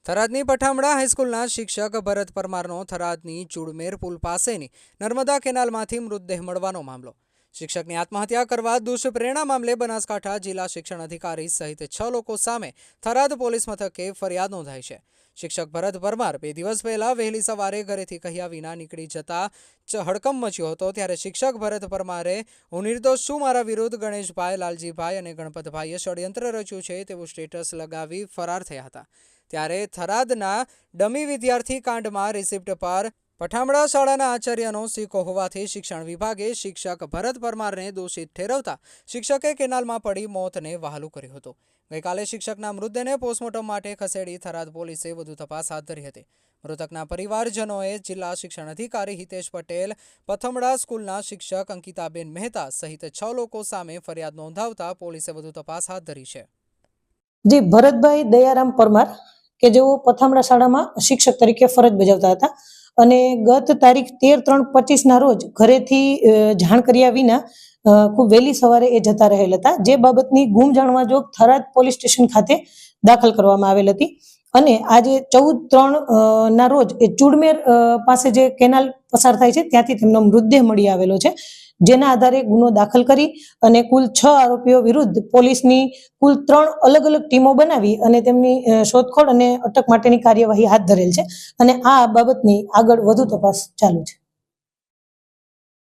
થરાદની પઠામડા હાઈસ્કૂલના શિક્ષક ભરત પરમારનો થરાદની ચુડમેર પુલ પાસેની નર્મદા કેનાલમાંથી મૃતદેહ મળવાનો મામલો। શિક્ષકની આત્મહત્યા કરવા દુષ્પ્રેરણા મામલે બનાસકાંઠા જિલ્લા શિક્ષણ અધિકારી સહિત 6 લોકો સામે થરાદ પોલીસ મથકે ફરિયાદ નોંધાઈ છે। શિક્ષક ભરત પરમાર 2 દિવસ પહેલા વહેલી સવારે ઘરેથી કહ્યા વિના નીકળી જતા હડકંપ મચ્યો હતો। ત્યારે શિક્ષક ભરત પરમારે હું નિર્દોષ છું, મારા વિરુદ્ધ ગણેશભાઈ, લાલજીભાઈ અને ગણપતભાઈએ ષડયંત્ર રચ્યું છે તેવું સ્ટેટસ લગાવી ફરાર થયા હતા। ત્યારે થરાદના ડમી વિદ્યાર્થી કાંડમાં રિસિપ્ટ પર પઠામડા શાળાના આચાર્યનો સિક્કો હોવાથી શિક્ષણ વિભાગે શિક્ષક ભરત પરમારને દોષિત ઠેરવતા શિક્ષકે કેનાલમાં પડી મોતને વહાલું કર્યું હતું। ગઈકાલે શિક્ષકના મૃતદેહને પોસ્ટમોર્ટમ માટે ખસેડી થરાદ પોલીસે વધુ તપાસ હાથ ધરી હતી। મૃતકના પરિવારજનોએ જિલ્લા શિક્ષણ અધિકારી હિતેશ પટેલ, પથમડા સ્કૂલના શિક્ષક અંકિતાબેન મહેતા સહિત 6 લોકો સામે ફરિયાદ નોંધાવતા પોલીસે વધુ તપાસ હાથ ધરી છે। जी भरतभाई दयाराम परमार के जो पथामड़ा शाळामां शिक्षक तरीके फरज बजावता हता अने गत तारीख 13/3/25 ना रोज घरेथी जाण कर्या विना खूब वहेली सवारे ए जता रहेल हता। जे बाबतनी गुम जाणवा जोग थराद पोलीस स्टेशन खाते दाखल करवामां आवेल हती અને આજે 14/3 ના રોજ એ ચુડમેર પાસે જે કેનાલ પસાર થાય છે ત્યાંથી તેમનો મૃતદેહ મળી આવેલો છે, જેના આધારે ગુનો દાખલ કરી અને કુલ 6 આરોપીઓ વિરુદ્ધ પોલીસની કુલ 3 અલગ અલગ ટીમો બનાવી અને તેમની શોધખોળ અને અટક માટેની કાર્યવાહી હાથ ધરેલ છે અને આ બાબતની આગળ વધુ તપાસ ચાલુ છે।